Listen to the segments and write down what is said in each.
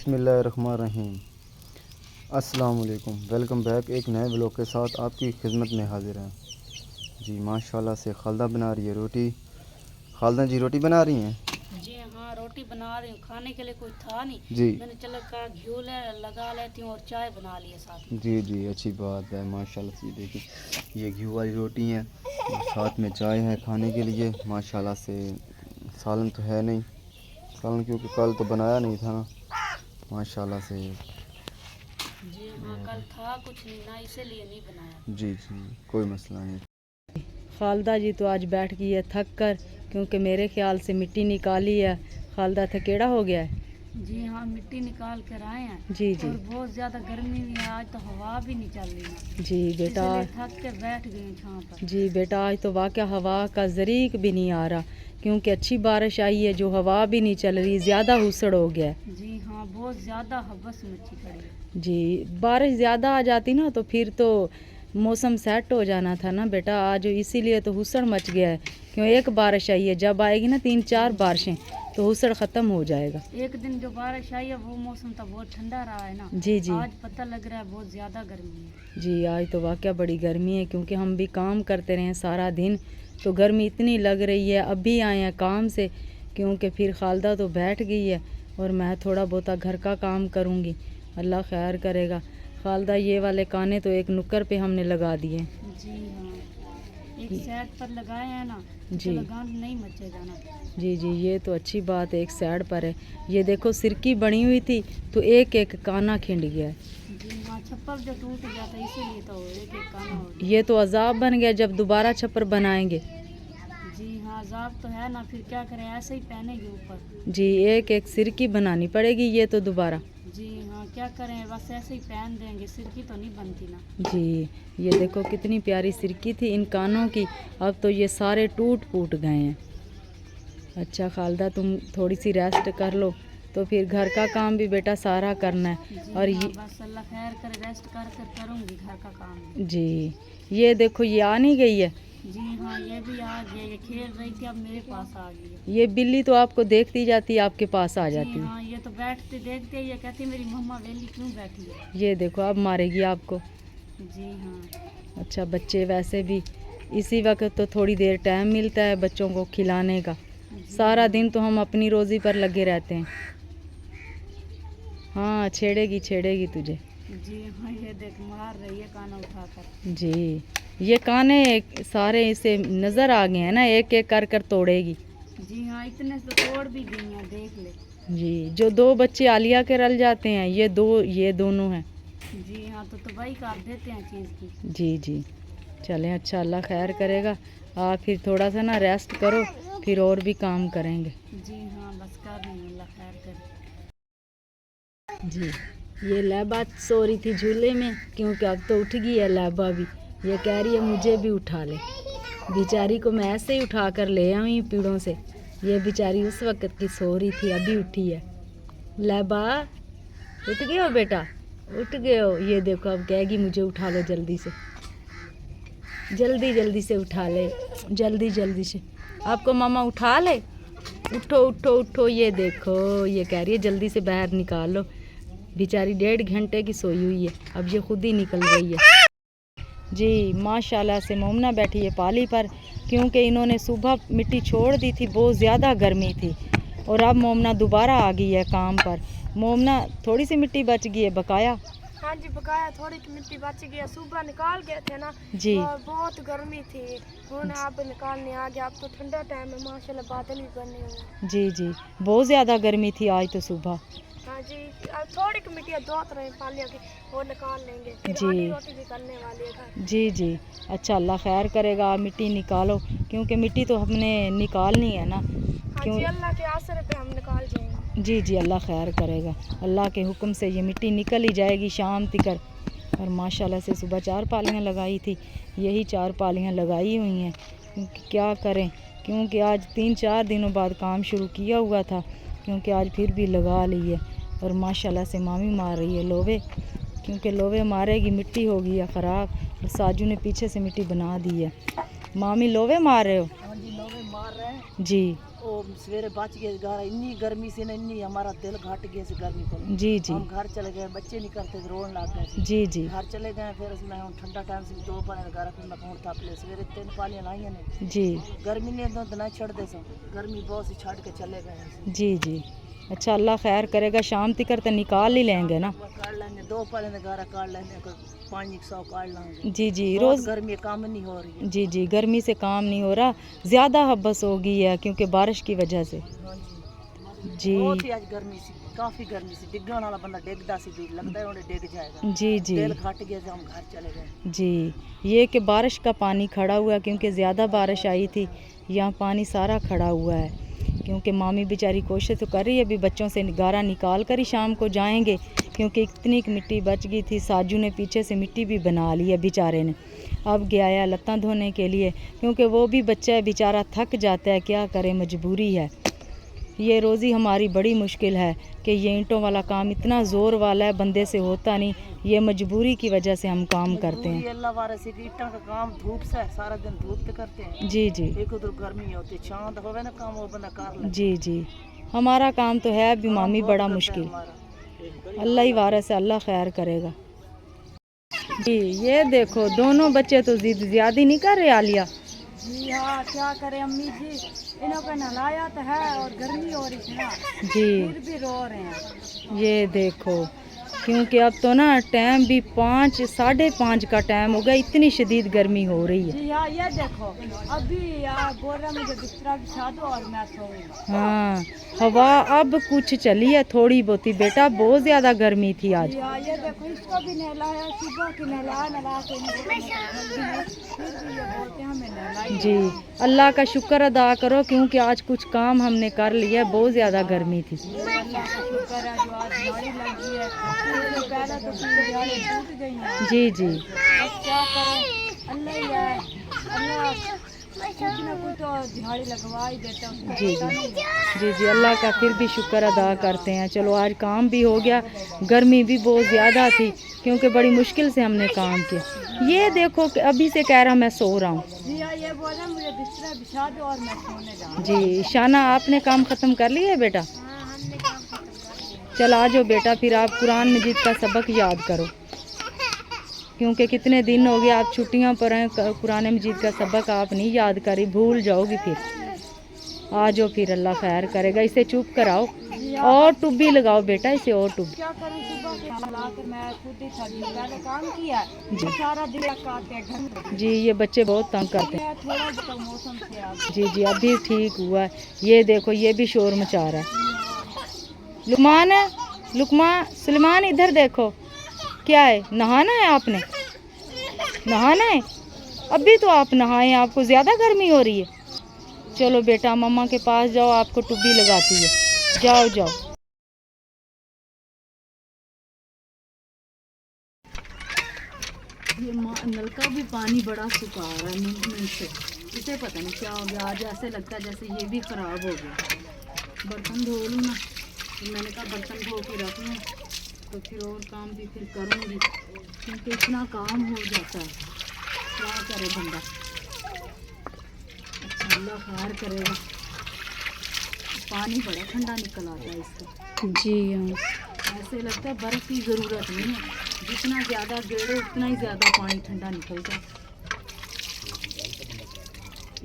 बिस्मिल्लाहिर्रहमानिर्रहीम। अस्सलाम वालेकुम, वेलकम बैक। एक नए व्लॉग के साथ आपकी खिदमत में हाजिर हैं जी। माशाल्लाह से खालदा बना रही है रोटी। खालदा जी रोटी बना रही हैं जी हाँ, रोटी बना रही हूँ। खाने के लिए कोई था नहीं जी। मैंने चलो कहा घी लगा लेती हूँ और चाय बना ली है साथ में। जी जी, अच्छी बात है माशाल्लाह से। देखिए ये घी वाली रोटी हैं और साथ में चाय है खाने के लिए माशाल्लाह से। सालन तो है नहीं, सालन क्योंकि कल तो बनाया नहीं था ना माशाल्लाह से। जी हाँ, कल था कुछ नहीं ना, इसीलिए नहीं बनाया। जी जी, कोई मसला नहीं। खालदा जी तो आज बैठ गई है थक कर, क्योंकि मेरे ख्याल से मिट्टी निकाली है। खालदा थकेड़ा हो गया है। जी हाँ, मिट्टी निकाल कर आए हैं। जी जी, और बहुत ज़्यादा गर्मी भी है आज, तो हवा भी नहीं चल रही है। जी बेटा, थक के बैठ गई छांव पर। जी बेटा, आज तो वाकई हवा का जरीक भी नहीं आ रहा, क्योंकि अच्छी बारिश आई है, जो हवा भी नहीं चल रही, ज़्यादा हुसड़ हो गया है। जी हाँ, बहुत ज़्यादा हवस मची पड़ी है। जी, बारिश ज़्यादा आ जाती ना तो फिर तो मौसम सेट हो जाना था ना बेटा। आज इसीलिए तो हुसड़ मच गया है, क्यों एक बारिश आई है, जब आएगी ना 3-4 बारिशें तो हुसड़ ख़त्म हो जाएगा। एक दिन जो बारिश आई है वो मौसम तो बहुत ठंडा रहा है ना। जी जी, आज पता लग रहा है बहुत ज़्यादा गर्मी है। जी, आज तो वाकई बड़ी गर्मी है, क्योंकि हम भी काम करते रहे सारा दिन, तो गर्मी इतनी लग रही है। अभी आए हैं काम से, क्योंकि फिर खालदा तो बैठ गई है और मैं थोड़ा बहुत घर का काम करूँगी। अल्लाह खैर करेगा। खालदा ये वाले काने तो एक नुक्कर पे हमने लगा दिए। जी हाँ, एक साइड पर लगाए हैं ना जी, गंद नहीं मचेगा ना। जी जी, ये तो अच्छी बात है, एक साइड पर है। ये देखो सिरकी बनी हुई थी तो एक एक काना खिंड गया है। जी हाँ, छप्पर जो टूट गया था इसीलिए तो एक एक काना हो गया। ये तो अजाब बन गया जब दोबारा छप्पर बनाएंगे। जी हाँ, अजाब तो है ना, फिर क्या करें, ऐसे ही पहनेंगे ऊपर। जी, एक एक सिरकी बनानी पड़ेगी ये तो दोबारा। जी हाँ, क्या करें, बस ऐसे ही पहन देंगे, सिरकी तो नहीं बनती ना। जी, ये देखो कितनी प्यारी सिरकी थी इन कानों की, अब तो ये सारे टूट फूट गए हैं। अच्छा खालदा, तुम थोड़ी सी रेस्ट कर लो, तो फिर घर का काम भी बेटा सारा करना है। और हाँ, ये बस अल्लाह खैर करे, रेस्ट कर कर करूँगी घर का काम। जी, ये देखो ये आ नहीं गई है। जी हाँ, ये भी आ गई, ये खेल रही थी, अब मेरे पास आ गई है। ये बिल्ली तो आपको देखती जाती है, आपके पास आ जाती है। हाँ, ये तो बैठते देखते ये कहती मेरी मम्मा वेली क्यों बैठी है। ये देखो अब मारेगी आपको। जी हाँ। अच्छा, बच्चे वैसे भी इसी वक्त तो थोड़ी देर टाइम मिलता है बच्चों को खिलाने का, सारा दिन तो हम अपनी रोज़ी पर लगे रहते हैं। हाँ, छेड़ेगी छेड़ेगी तुझे। जी हाँ, ये देख मार रही है काना उठाकर। जी, ये काने सारे इसे नज़र आ गए हैं ना, एक एक कर कर तोड़ेगी। जी हाँ, इतने से तोड़ भी गई हैं, देख ले। जी, जो 2 बच्चे आलिया के रल जाते हैं, ये दोनों हैं। जी हाँ, तो वही कर देते हैं चीज़ की। जी जी, चलें, अच्छा अल्लाह खैर करेगा। आप फिर थोड़ा सा ना रेस्ट करो, फिर और भी काम करेंगे। जी हाँ, बस कर रही हूँ, अल्लाह खैर करे। जी, ये लैबा सो रही थी झूले में, क्योंकि अब तो उठ गई है लैबा भी। ये कह रही है मुझे भी उठा ले। बेचारी को मैं ऐसे ही उठा कर ले आई पीड़ों से। ये बेचारी उस वक्त की सो रही थी, अभी उठी है। लैबा उठ गए हो बेटा, उठ गए हो। ये देखो अब कहेगी मुझे उठा लो जल्दी से, जल्दी जल्दी से उठा ले, जल्दी जल्दी से। आपको मामा उठा ले, उठो उठो उठो। ये देखो ये कह रही है जल्दी से बाहर निकाल लो। बेचारी 1.5 घंटे की सोई हुई है, अब ये खुद ही निकल गई है। जी, माशाल्लाह से मोमना बैठी है पाली पर, क्योंकि इन्होंने सुबह मिट्टी छोड़ दी थी, बहुत ज़्यादा गर्मी थी, और अब मोमना दोबारा आ गई है काम पर। मोमना थोड़ी सी मिट्टी बच गई है बकाया। हाँ जी, बकाया थोड़ी की मिट्टी बच गई है, सुबह निकाल गए थे ना जी, बहुत गर्मी थी, उन्होंने आप निकालने आ गया। अब तो ठंडा टाइम है, माशाल्लाह बादल भी बने हुए। जी जी, बहुत ज़्यादा गर्मी थी आज तो सुबह। हाँ जी, अब थोड़ी की मिट्टी 2-3 पालियों की वो निकाल लेंगे, फिर जी, आधी रोटी भी करने वाली है घर। जी जी, अच्छा अल्लाह खैर करेगा, मिट्टी निकालो, क्योंकि मिट्टी तो हमने निकालनी है ना। हाँ जी, अल्लाह के आसरे पे हम निकाल जाएंगे। जी जी, अल्लाह खैर करेगा, अल्लाह के हुक्म से ये मिट्टी निकल ही जाएगी शाम तक। और माशाल्लाह से सुबह 4 पालियाँ लगाई थी, यही 4 पालियाँ लगाई हुई हैं, क्योंकि क्या करें, क्योंकि आज 3-4 दिनों बाद काम शुरू किया हुआ था, क्योंकि आज फिर भी लगा ली है। और माशाल्लाह से मामी मार रही है लोवे, क्योंकि लोवे मारेगी मिट्टी होगी या ख़राब, और साजू ने पीछे से मिट्टी बना दी है। मामी लोवे मार रहे हो? हाँ जी, लोवे मार रहे हैं। जी, वो सवेरे बच गए घर, इन्नी गर्मी से ना इन्नी हमारा दिल घट गया से गर्मी को। जी जी हम घर चले गए, बच्चे नहीं करते थे, रोन लग गए। जी जी घर चले गए, फिर उसमें हम ठंडा टाइम से 2 पानी घर फिर मैं फोन था पले सवेरे 3 पानी लाइए ने। जी गर्मी ने तो ना छड़ दे सो, गर्मी बहुत सी छड़ के चले गए। जी जी अच्छा अल्लाह खैर करेगा, शाम तक तो निकाल ही लेंगे ना। काट लेंगे 2 पानी घर काट लेंगे, 500 काट लेंगे। जी जी रोज़ गर्मी काम नहीं हो रही है। जी जी गर्मी से काम नहीं हो रहा, ज़्यादा हब्बस हो गई है क्योंकि बारिश की वजह से। जी बहुत ही आज गर्मी सी, काफ़ी गर्मी सी, डिगन वाला बंदा डिगदा सी, भी लगता है उन्हें डिग जाएगा। जी जी दिल घट गया से हम घर चले गए। जी ये कि बारिश का पानी खड़ा हुआ है क्योंकि ज़्यादा बारिश आई थी, यहाँ पानी सारा खड़ा हुआ है क्योंकि मामी बेचारी कोशिश तो कर रही है, अभी बच्चों से गारा निकाल कर ही शाम को जाएंगे क्योंकि इतनी मिट्टी बच गई थी। साजू ने पीछे से मिट्टी भी बना ली है बेचारे ने, अब गया है लत्तां धोने के लिए क्योंकि वो भी बच्चा है बेचारा, थक जाता है, क्या करे मजबूरी है। ये रोज़ी हमारी बड़ी मुश्किल है कि ये ईंटों वाला काम इतना ज़ोर वाला है, बंदे से होता नहीं, ये मजबूरी की वजह से हम काम करते हैं। अल्लाह वाले से ईंटों का काम धूप से सारा दिन धूप पे करते हैं। जी जी एक उधर गर्मी होती है, छांव होवे ना काम वो बंदा कर ले। जी जी हमारा काम तो है अभी मामी बड़ा मुश्किल, अल्लाह ही वारिस है, अल्लाह खैर करेगा। जी ये देखो दोनों बच्चे तो जिद ज़्यादा नहीं कर रहे आलिया। जी हाँ क्या करें अम्मी जी, इन्हों को नहलाया तो है और गर्मी हो रही थी ना, जी फिर भी रो रहे हैं। ये देखो क्योंकि अब तो ना टाइम भी 5 साढ़े 5 का टाइम हो गया, इतनी शदीद गर्मी हो रही है। जी हाँ ये देखो अभी बोल रहा मुझे बिस्तरा बिछा दो और मैं सोऊंगा। हाँ हवा अब कुछ चली है थोड़ी बहुती बेटा, बहुत ज़्यादा गर्मी थी आज। जी हाँ ये देखो इसको भी नहलाया, सुबह की नहला के जी अल्लाह का शुक्र अदा करो क्योंकि आज कुछ काम हमने कर लिया, बहुत ज़्यादा गर्मी थी। जी जी क्या करें जी जी जी अल्लाह का फिर भी शुक्र अदा करते हैं। चलो आज काम भी हो गया, गर्मी भी बहुत ज़्यादा थी क्योंकि बड़ी मुश्किल से हमने काम किया। ये देखो अभी से कह रहा मैं सो रहा हूँ। जी ये बोल रहा मुझे बिस्तर बिछा दो और मैं सोने जाऊँ। जी शाना आपने काम ख़त्म कर लिया है बेटा? हाँ हमने काम ख़त्म कर लिया। चल आ जाओ बेटा, फिर आप कुरान मजीद का सबक याद करो क्योंकि कितने दिन हो गए आप छुट्टियों पर हैं, कुरान मजीद का सबक आप नहीं याद करी, भूल जाओगी फिर। आ जाओ फिर अल्लाह खैर करेगा। इसे चुप कराओ और टुब्बी लगाओ बेटा, इसे और टुब्बी। क्या करूं सुबह के मैं खुद ही थक गई, मैंने काम किया जी सारा दिन काटते हैं। जी ये बच्चे बहुत तंग करते हैं। थोड़ा सा मौसम से जी जी अभी ठीक हुआ है। ये देखो ये भी शोर मचा रहा है। लुकमान है, लुकमान सुलेमान इधर देखो, क्या है नहाना है आपने? नहाना है? अभी तो आप नहाएं, आपको ज़्यादा गर्मी हो रही है। चलो बेटा मम्मा के पास जाओ, आपको टुब्बी लगाती है, जाओ जाओ। ये नल का भी पानी बड़ा सुखा रहा है मिनट से, इसे पता नहीं क्या हो गया आज, ऐसे लगता है जैसे ये भी ख़राब हो गया। बर्तन धो लूँ ना, मैंने कहा बर्तन धो के रख लूँ तो फिर और काम भी फिर करूँगी क्योंकि इतना काम हो जाता है, क्या करे बंदा। अच्छा अल्लाह खैर करेगा। पानी बड़ा ठंडा निकल आता है इसका। जी हाँ ऐसे लगता है बर्फ़ की ज़रूरत नहीं है, जितना ज़्यादा गेड़ो उतना ही ज़्यादा पानी ठंडा निकलता है।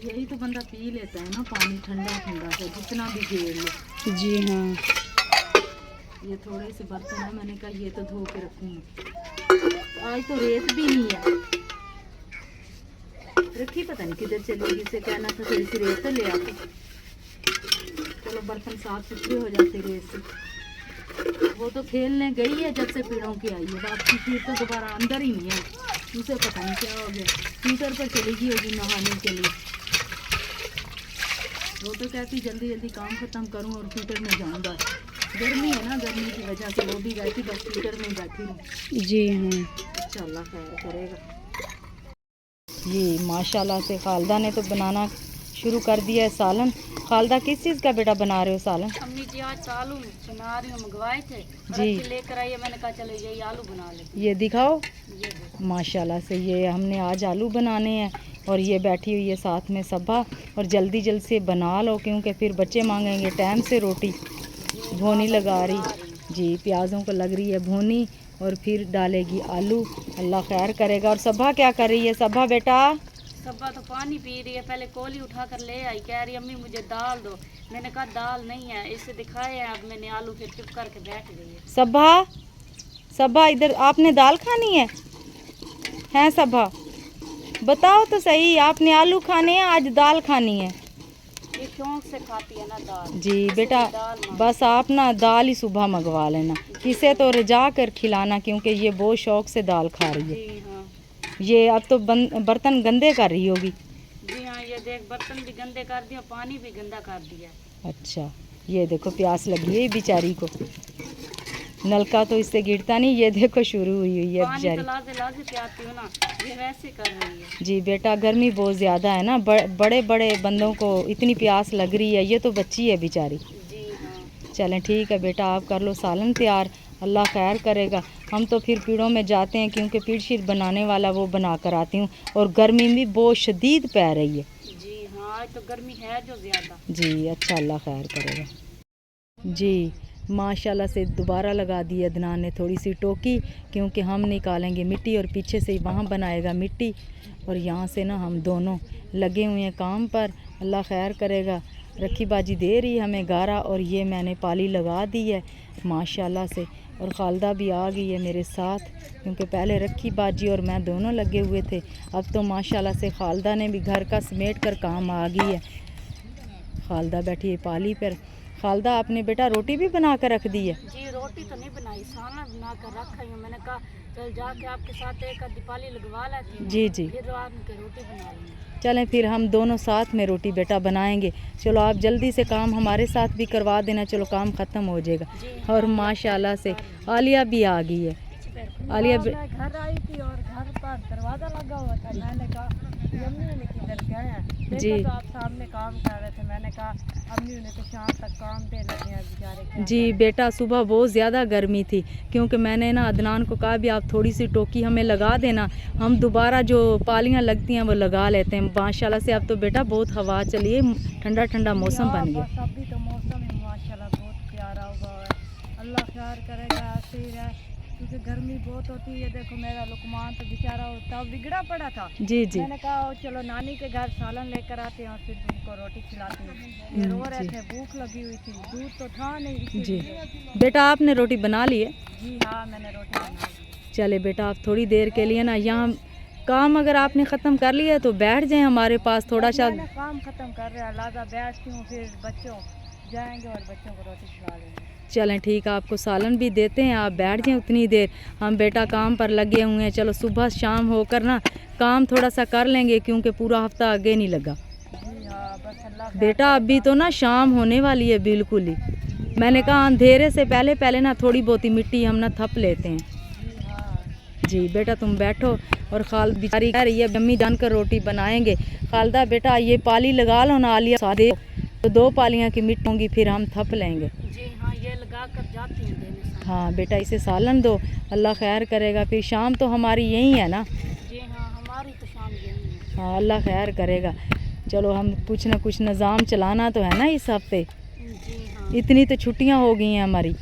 यही तो बंदा पी लेता है ना पानी ठंडा ठंडा सा, जितना भी गेड़ लो। जी हाँ ये थोड़े से बर्तन है, मैंने कहा ये तो धो के रखूँगी। आज तो रेत भी नहीं है रखी, पता नहीं किधर चलेगी, इसे कहना था थोड़ी सी रेत तो ले आते। चलो बर्तन साफ सुथरे हो जाते रेत से। वो तो खेलने गई है जब से पीड़ों की आई है, वापसी फिर तो दोबारा अंदर ही नहीं है, उसे पता नहीं क्या हो गया, हीटर पर चली गई होगी नहाने के लिए। वो तो कहती जल्दी जल्दी काम ख़त्म करूँ और हीटर में जाऊँगा, गर्मी है ना, गर्मी की वजह से वो भी बैठी बस हीटर में बैठी हूँ। जी हाँ अच्छा अल्लाह खैर करेगा। जी माशाल्लाह से खालदा ने तो बनाना शुरू कर दिया है सालन। खालदा किस चीज़ का बेटा बना रहे हो सालन? अम्मी जी आज आलू बना रही हूँ, मंगवाए थे जी लेकर आई है, मैंने कहा चलो यही आलू बना ले। ये दिखाओ, ये माशाल्लाह से ये हमने आज आलू बनाने हैं اور یہ بیٹھی ہوئی ہے ساتھ میں صبا، اور جلدی جلد سے بنا لو کیونکہ پھر بچے مانگیں گے ٹائم سے روٹی۔ بھونی لگا رہی جی، پیازوں کو لگ رہی ہے بھونی، اور پھر ڈالے گی آلو۔ اللہ خیر کرے گا۔ اور صبا کیا کر رہی ہے صبا بیٹا؟ صبا تو پانی پی رہی ہے، پہلے کولی اٹھا کر لے آئی، کہہ رہی امی مجھے دال دو، میں نے کہا دال نہیں ہے، اسے دکھائے ہیں، اب میں نے آلو پھر چپ کر کے بیٹھ گئی ہے۔ صبا ادھر آپ نے دال کھانی ہے صبا؟ بتاؤ تو صحیح، آپ نے آلو کھانے ہیں آج دال کھانی ہے؟ یہ شوق سے کھاتی ہے نا دال۔ جی بیٹا بس آپ نا دال ہی صبح منگوا لینا، کسے تو رجا کر کھلانا کیونکہ یہ بہت شوق سے دال کھا رہی ہے۔ جی ہاں یہ اب تو برتن گندے کر رہی ہوگی۔ جی ہاں، یہ دیکھ برتن بھی گندے کر دیا، پانی بھی گندا کر دیا۔ اچھا یہ دیکھو پیاس لگی ہے بیچاری کو، نلکا تو اس سے گرتا نہیں، یہ دیکھو شروع ہوئی ہے پانی تو بیچاری۔ لازے پیاتی ہوں نا، یہ ویسے کر رہی ہے۔ جی بیٹا گرمی بہت زیادہ ہے نا، بڑے بڑے بندوں کو اتنی پیاس لگ رہی ہے، یہ تو بچی ہے بیچاری۔ جی ہاں چلیں ٹھیک ہے بیٹا، آپ کر لو سالن تیار، اللہ خیر کرے گا۔ ہم تو پھر پیڑوں میں جاتے ہیں کیونکہ پیڑ شیر بنانے والا وہ بنا کر آتی ہوں، اور گرمی بھی بہت شدید پے رہی ہے۔ جی ہاں، آج تو گرمی ہے جو زیادہ۔ جی اچھا اللہ خیر کرے گا۔ جی ماشاءاللہ سے دوبارہ لگا دی عدنان نے تھوڑی سی ٹوکی، کیونکہ ہم نکالیں گے مٹی اور پیچھے سے وہاں بنائے گا مٹی، اور یہاں سے نا ہم دونوں لگے ہوئے ہیں کام پر۔ اللہ خیر کرے گا۔ رکھی باجی دے رہی ہے ہمیں گارا، اور یہ میں نے پالی لگا دی ہے ماشاءاللہ سے، اور خالدہ بھی آ گئی ہے میرے ساتھ کیونکہ پہلے رکھی باجی اور میں دونوں لگے ہوئے تھے، اب تو ماشاءاللہ سے خالدہ نے بھی گھر کا سمیٹ کر کام آ گئی ہے۔ خالدہ بیٹھی ہے پالی پر۔ خالدہ آپ نے بیٹا روٹی بھی بنا کر رکھ دی ہے؟ جی روٹی تو نہیں بنائی، سالن بنا کر رکھا ہوں، میں نے کہا چل جا کے آپ کے ساتھ ایک آدھی پالی لگوا لیتی ہوں، جی جی پھر رات کے روٹی بنا لیں گے۔ چلیں پھر ہم دونوں ساتھ میں روٹی بیٹا بنائیں گے۔ چلو آپ جلدی سے کام ہمارے ساتھ بھی کروا دینا، چلو کام ختم ہو جائے گا۔ اور ماشاءاللہ سے عالیہ بھی آ گئی ہے۔ عالیہ میں گھر آئی تھی اور گھر پر دروازہ لگا ہوا تھا، میں نے کہا امی انہیں کدھر گئے ہیں، جی دیکھا تو آپ سامنے کام کر رہے تھے، میں نے کہا امی انہیں تو شام تک کام پہ لگے ہیں بیچارے۔ جی بیٹا صبح بہت زیادہ گرمی تھی، کیونکہ میں نے نا عدنان کو کہا بھی آپ تھوڑی سی ٹوکی ہمیں لگا دینا، ہم دوبارہ جو پالیاں لگتی ہیں وہ لگا لیتے ہیں۔ ماشاءاللہ سے اب تو بیٹا بہت ہوا چلی ہے، ٹھنڈا ٹھنڈا موسم بن گیا۔ بس ابھی تو موسم ہی ماشاءاللہ بہت پیارا ہوا ہے، اللہ خیر کرے گا ایسے ہی رہے، کیونکہ گرمی بہت ہوتی ہے۔ دیکھو میرا لقمان تو بیچارہ ہوتا بگڑا پڑا تھا، جی جی میں نے کہا چلو نانی کے گھر سالن لے کر آتے ہیں اور پھر ان کو روٹی کھلاتے ہیں، یہ رو رہے تھے، بھوک لگی ہوئی تھی، دودھ تو تھا نہیں اسی جی لیے۔ بیٹا آپ نے روٹی بنا لی ہے؟ جی ہاں میں نے روٹی بنا لی۔ چلے بیٹا آپ تھوڑی دیر کے لیے نا یہاں کام اگر آپ نے ختم کر لیا تو بیٹھ جائیں ہمارے پاس تھوڑا سا۔ میں نے کام ختم کر رہا، لہٰذا بیٹھتی ہوں، پھر بچوں جائیں گے اور بچوں کو روٹی کھلا دیں گے۔ چلیں ٹھیک ہے، آپ کو سالن بھی دیتے ہیں، آپ بیٹھ جائیں اتنی دیر، ہم بیٹا کام پر لگے ہوئے ہیں۔ چلو صبح شام ہو کر نا کام تھوڑا سا کر لیں گے کیونکہ پورا ہفتہ آگے نہیں لگا۔ جی ہاں بس اللہ خیر بیٹا ابھی تو نا شام ہونے والی ہے بالکل ہی، میں نے کہا اندھیرے سے پہلے نا تھوڑی بہت مٹی ہم نا تھپ لیتے ہیں۔ جی ہاں جی بیٹا تم بیٹھو، اور خالد بیچاری کہہ رہی ہے امی جان کر روٹی بنائیں گے۔ خالدہ بیٹا یہ پالی لگا لو نا، عالیہ سادے تو 2 پالیاں کی مٹ ہوں گی، پھر ہم تھپ لیں گے۔ جی ہاں یہ لگا کر جاتی ہیں دینے سے۔ ہاں بیٹا اسے سالن دو، اللہ خیر کرے گا، پھر شام تو ہماری یہی ہے نا۔ جی ہاں ہماری تو شام یہی ہے۔ ہاں اللہ خیر کرے گا۔ چلو ہم کچھ نہ کچھ نظام چلانا تو ہے نا اس ہفتے، جی ہاں اتنی تو چھٹیاں ہو گئی ہیں ہماری۔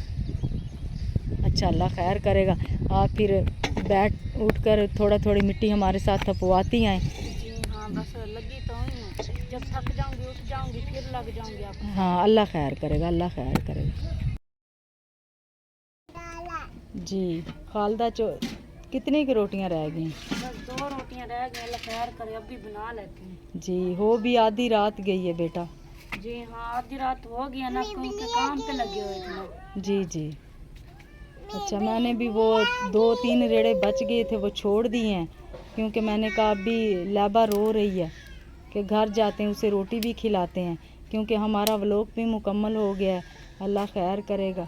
اچھا اللہ خیر کرے گا، آپ پھر بیٹھ اٹھ کر تھوڑی مٹی ہمارے ساتھ تھپواتی ہیں۔ جی ہاں بس لگی تو ہوں، جب تھک جاؤں گی اٹھ جاؤں گی پھر لگ جاؤں گی آپ کو۔ ہاں اللہ خیر کرے گا، اللہ خیر کرے گا۔ جی خالدہ کتنی کی روٹیاں رہ گئی ہیں؟ بس 2 روٹیاں رہ گئی، اللہ خیر کرے اب بھی بنا لیتے ہیں۔ جی ہو بھی آدھی رات گئی ہے بیٹا۔ جی ہاں آدھی رات ہو گیا نا، کیونکہ کام پہ لگے ہوئے تھے نا۔ جی جی اچھا، میں نے بھی وہ 2-3 ریڑے بچ گئے تھے وہ چھوڑ دیے ہیں، کیونکہ میں نے کہا ابھی لیبا رو رہی ہے کہ گھر جاتے ہیں اسے روٹی بھی کھلاتے ہیں، کیونکہ ہمارا ولاگ بھی مکمل ہو گیا ہے۔ اللہ خیر کرے گا۔